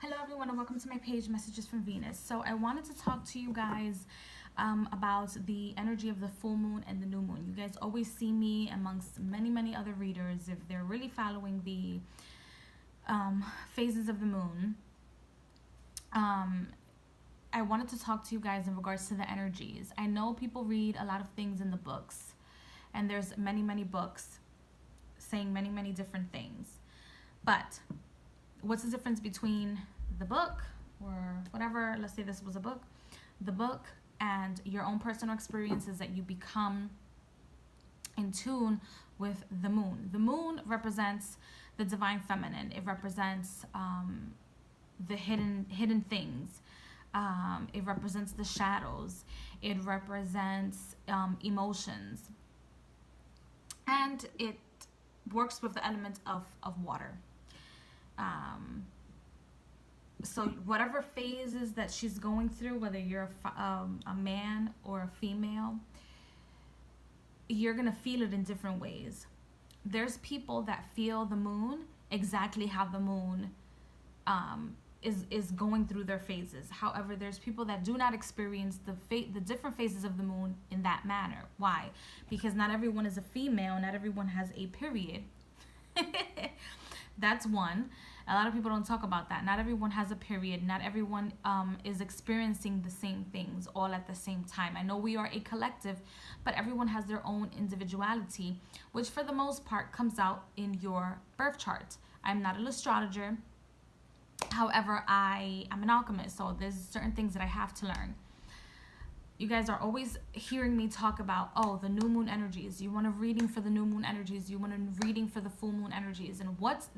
Hello everyone and welcome to my page, Messages from Venus. So I wanted to talk to you guys about the energy of the full moon and the new moon. You guys always see me amongst many other readers if they're really following the phases of the moon. I wanted to talk to you guys in regards to the energies. I know people read a lot of things in the books, and there's many books saying many different things. But what's the difference between the book or whatever, let's say this was a book, the book and your own personal experiences that you become in tune with the moon. The moon represents the divine feminine. It represents the hidden things. It represents the shadows. It represents emotions. And it works with the element of water. So whatever phases that she's going through, whether you're a man or a female, you're gonna feel it in different ways. There's people that feel the moon exactly how the moon is going through their phases. However, there's people that do not experience the different phases of the moon in that manner. Why? Because not everyone is a female, not everyone has a period. That's one. A lot of people don't talk about that. Not everyone has a period. Not everyone is experiencing the same things all at the same time. I know we are a collective, but everyone has their own individuality, which for the most part comes out in your birth chart. I'm not an astrologer. However, I am an alchemist, so there's certain things that I have to learn. You guys are always hearing me talk about, oh, the new moon energies. You want a reading for the new moon energies. You want a reading for the full moon energies. And what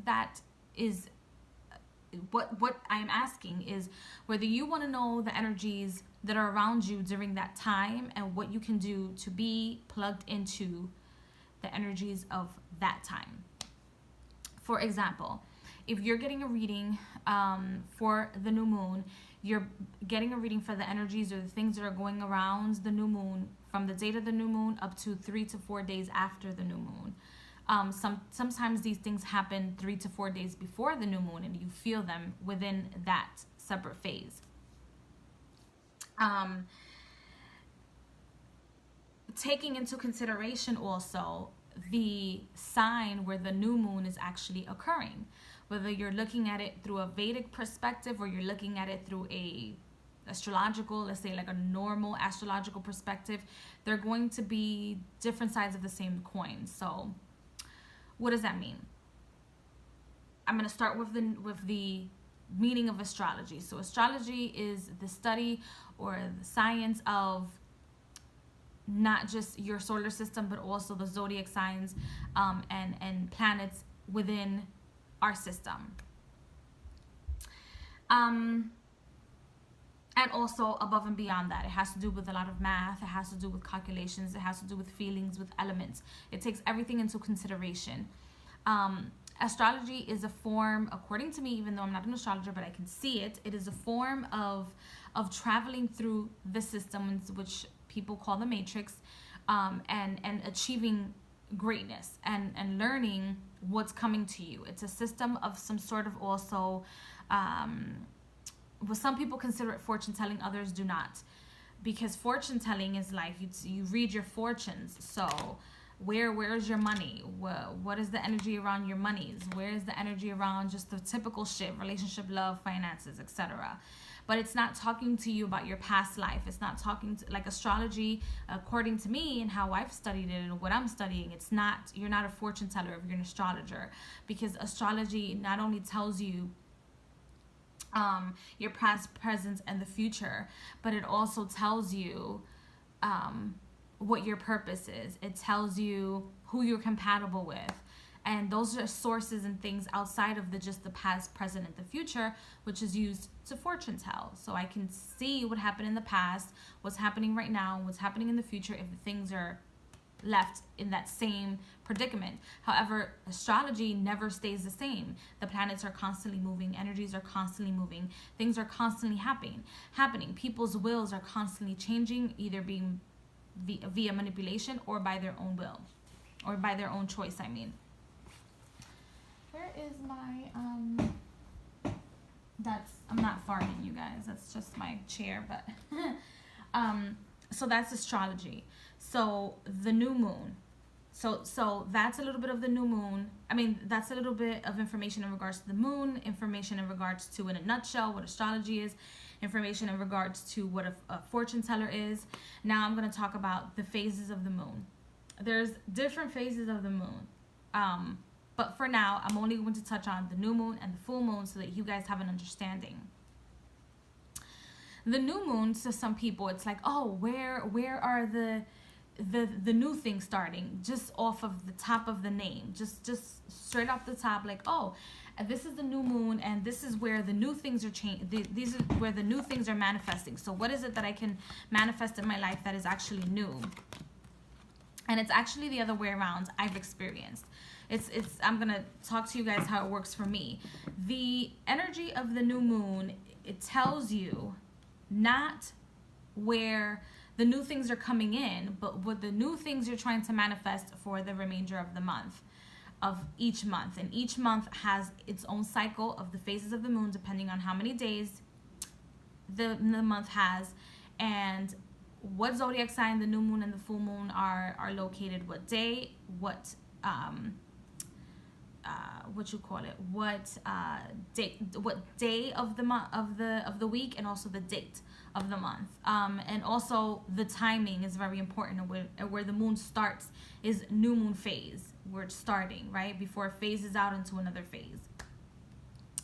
I'm asking is whether you want to know the energies that are around you during that time and what you can do to be plugged into the energies of that time. For example, if you're getting a reading for the new moon, you're getting a reading for the energies or the things that are going around the new moon from the date of the new moon up to 3 to 4 days after the new moon. Sometimes these things happen 3 to 4 days before the new moon and you feel them within that separate phase. Taking into consideration also the sign where the new moon is actually occurring, whether you're looking at it through a Vedic perspective or you're looking at it through a astrological, let's say like a normal astrological perspective, they're going to be different sides of the same coin. So what does that mean? I'm going to start with the meaning of astrology. So astrology is the study or the science of not just your solar system, but also the zodiac signs and planets within our system. And also above and beyond that, it has to do with a lot of math. It has to do with calculations. It has to do with feelings, with elements. It takes everything into consideration. Astrology is a form, according to me, even though I'm not an astrologer, but I can see it. It is a form of traveling through the systems, which people call the matrix, and achieving greatness and learning what's coming to you. It's a system of some sort of also, well, some people consider it fortune telling, others do not, because fortune telling is like you read your fortunes. So where's your money? What is the energy around your monies? Where is the energy around just the typical shit, relationship, love, finances, etc.? But it's not talking to you about your past life. It's not talking to, like astrology, according to me and how I've studied it and what I'm studying, it's not, you're not a fortune teller if you're an astrologer, because astrology not only tells you your past, present, and the future, but it also tells you what your purpose is. It tells you who you're compatible with. And those are sources and things outside of just the past, present, and the future, which is used to fortune tell. So I can see what happened in the past, what's happening right now, what's happening in the future if the things are left in that same predicament. However, astrology never stays the same. The planets are constantly moving, energies are constantly moving, things are constantly happening. People's wills are constantly changing, either being via manipulation or by their own will, or by their own choice, I mean. Where is my I'm not farting, you guys. That's just my chair, but so that's astrology. So the new moon. So that's a little bit of the new moon. I mean, that's a little bit of information in regards to the moon, information in regards to, in a nutshell, what astrology is, information in regards to what a fortune teller is. Now I'm going to talk about the phases of the moon. There's different phases of the moon. But for now, I'm only going to touch on the new moon and the full moon so that you guys have an understanding. The new moon, to some people, it's like, oh, where are the new things starting? Just off of the top of the name, just straight off the top, like, oh, this is the new moon, and this is where the new things are these are where the new things are manifesting. So what is it that I can manifest in my life that is actually new? And it's actually the other way around. I've experienced. I'm gonna talk to you guys how it works for me. The energy of the new moon, it tells you not where the new things are coming in, but what the new things you're trying to manifest for the remainder of the month, of each month. And each month has its own cycle of the phases of the moon, depending on how many days the month has, and what zodiac sign the new moon and the full moon are located, what day, what day of the month, of the week, and also the date of the month, and also the timing is very important. Where the moon starts is new moon phase, where it's starting, right before it phases out into another phase.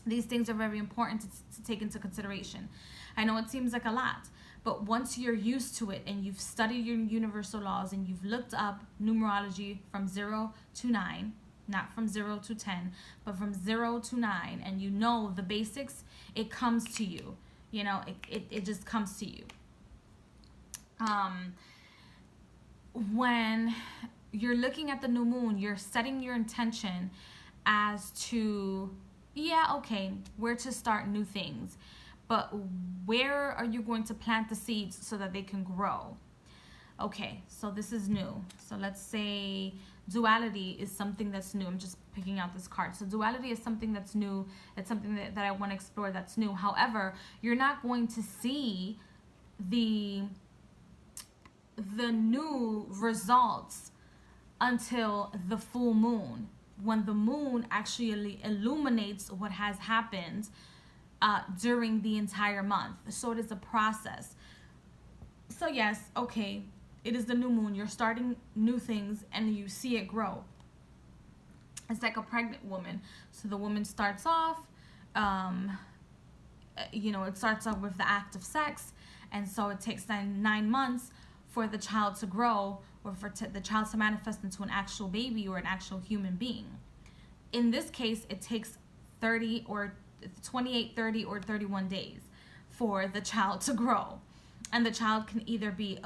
These things are very important to take into consideration. I know it seems like a lot, but once you're used to it and you've studied your universal laws and you've looked up numerology from 0 to 9, not from 0 to 10, but from 0 to 9, and you know the basics, it comes to you. You know, it just comes to you. When you're looking at the new moon, you're setting your intention as to, yeah, okay, where to start new things, but where are you going to plant the seeds so that they can grow? Okay, so this is new. So let's say duality is something that's new. I'm just picking out this card. So duality is something that's new. It's something that I want to explore that's new. However, you're not going to see the new results until the full moon, when the moon actually illuminates what has happened during the entire month. So it is a process. So yes, okay, it is the new moon. You're starting new things and you see it grow. It's like a pregnant woman. So the woman starts off, it starts off with the act of sex. And so it takes 9 months for the child to grow, or for the child to manifest into an actual baby or an actual human being. In this case, it takes 30 or 28, 30, or 31 days for the child to grow. And the child can either be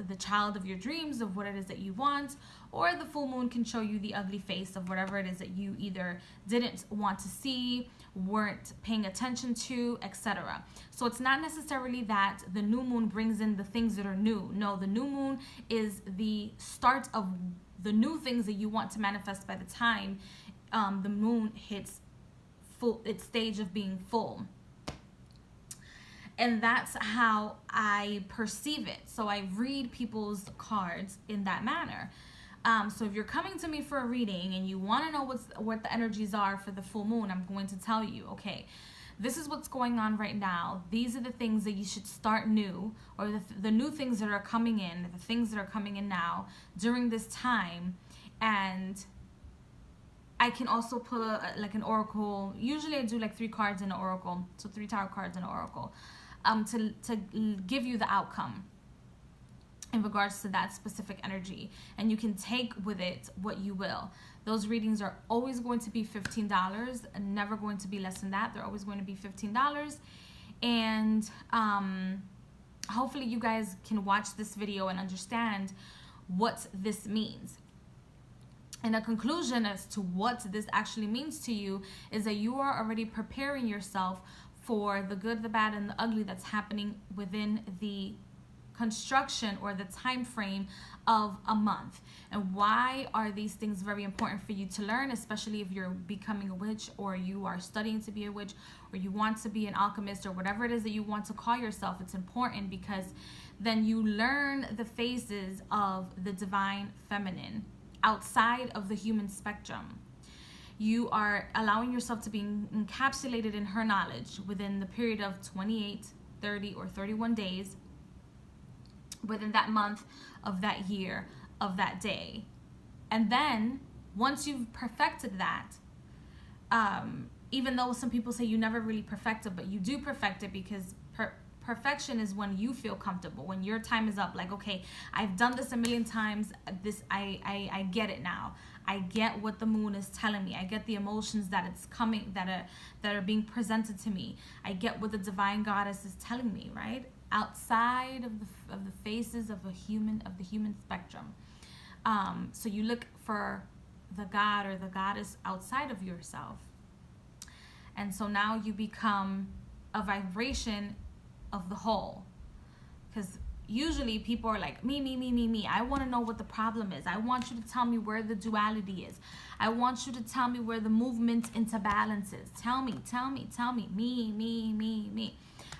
the child of your dreams, of what it is that you want, or the full moon can show you the ugly face of whatever it is that you either didn't want to see, weren't paying attention to, etc. So it's not necessarily that the new moon brings in the things that are new. No, the new moon is the start of the new things that you want to manifest by the time the moon hits its stage of being full. And that's how I perceive it. So I read people's cards in that manner. So if you're coming to me for a reading and you want to know what the energies are for the full moon, I'm going to tell you, okay, this is what's going on right now. These are the things that you should start new, or the new things that are coming in, the things that are coming in now during this time. And I can also pull an oracle. Usually I do like 3 cards in an oracle. So 3 tarot cards in an oracle. To give you the outcome in regards to that specific energy, and you can take with it what you will. Those readings are always going to be $15, and never going to be less than that. They're always going to be $15, and hopefully you guys can watch this video and understand what this means. And a conclusion as to what this actually means to you is that you are already preparing yourself for the good, the bad, and the ugly that's happening within the construction or the time frame of a month. And why are these things very important for you to learn, especially if you're becoming a witch, or you are studying to be a witch, or you want to be an alchemist, or whatever it is that you want to call yourself. It's important because then you learn the phases of the divine feminine outside of the human spectrum. You are allowing yourself to be encapsulated in her knowledge within the period of 28, 30, or 31 days, within that month, of that year, of that day. And then once you've perfected that, even though some people say you never really perfect it, but you do perfect it, because perfection is when you feel comfortable, when your time is up, like, okay, I've done this a million times, this I get it now. I get what the moon is telling me. I get the emotions that it's coming, that are being presented to me. I get what the divine goddess is telling me, right? Outside of the faces of the human spectrum. So you look for the god or the goddess outside of yourself. And so now you become a vibration of the whole. Because usually people are like, me. I want to know what the problem is. I want you to tell me where the duality is. I want you to tell me where the movement into balance is. Tell me. Me.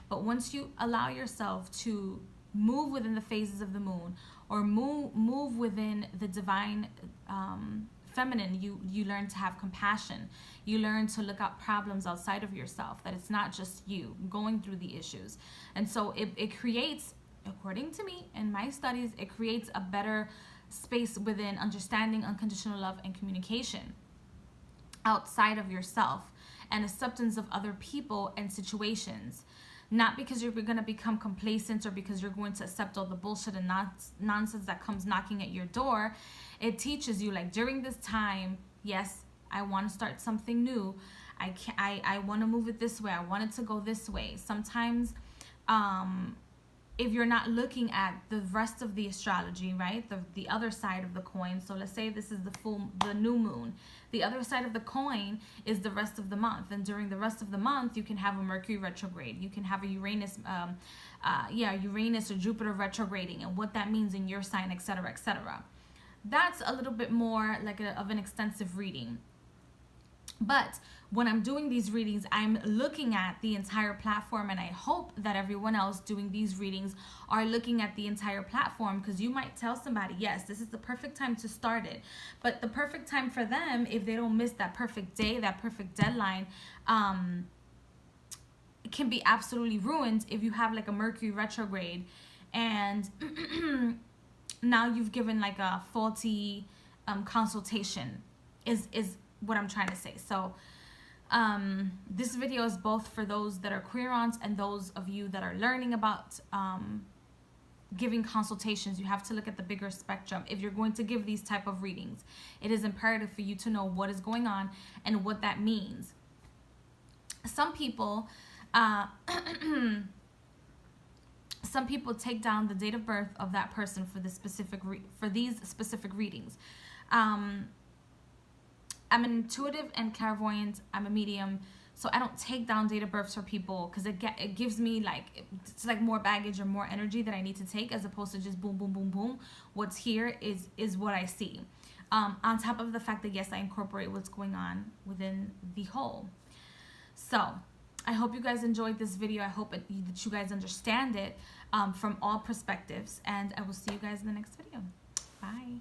But once you allow yourself to move within the phases of the moon, or move within the divine feminine, you learn to have compassion. You learn to look at problems outside of yourself, that it's not just you going through the issues. And so it creates, according to me in my studies, it creates a better space within understanding unconditional love and communication outside of yourself, and acceptance of other people and situations. Not because you're going to become complacent, or because you're going to accept all the bullshit and nonsense that comes knocking at your door. It teaches you, like, during this time, yes, I want to start something new. I want to move it this way. I want it to go this way. Sometimes, if you're not looking at the rest of the astrology, right, the other side of the coin. So let's say this is the new moon. The other side of the coin is the rest of the month, and during the rest of the month, you can have a Mercury retrograde. You can have a Uranus or Jupiter retrograding, and what that means in your sign, etc., etc. That's a little bit more like of an extensive reading. But when I'm doing these readings, I'm looking at the entire platform, and I hope that everyone else doing these readings are looking at the entire platform, because you might tell somebody, yes, this is the perfect time to start it. But the perfect time for them, if they don't miss that perfect day, that perfect deadline, it can be absolutely ruined if you have like a Mercury retrograde, and now you've given like a faulty consultation is what I'm trying to say. So this video is both for those that are queerons and those of you that are learning about giving consultations. You have to look at the bigger spectrum. If you're going to give these type of readings, it is imperative for you to know what is going on and what that means. Some people take down the date of birth of that person for this specific for these specific readings. I'm an intuitive and clairvoyant. I'm a medium, so I don't take down date of births for people, because it gives me it's like more baggage or more energy that I need to take, as opposed to just boom, boom, boom, boom. What's here is what I see. On top of the fact that, yes, I incorporate what's going on within the whole. So I hope you guys enjoyed this video. I hope that you guys understand it from all perspectives, and I will see you guys in the next video. Bye.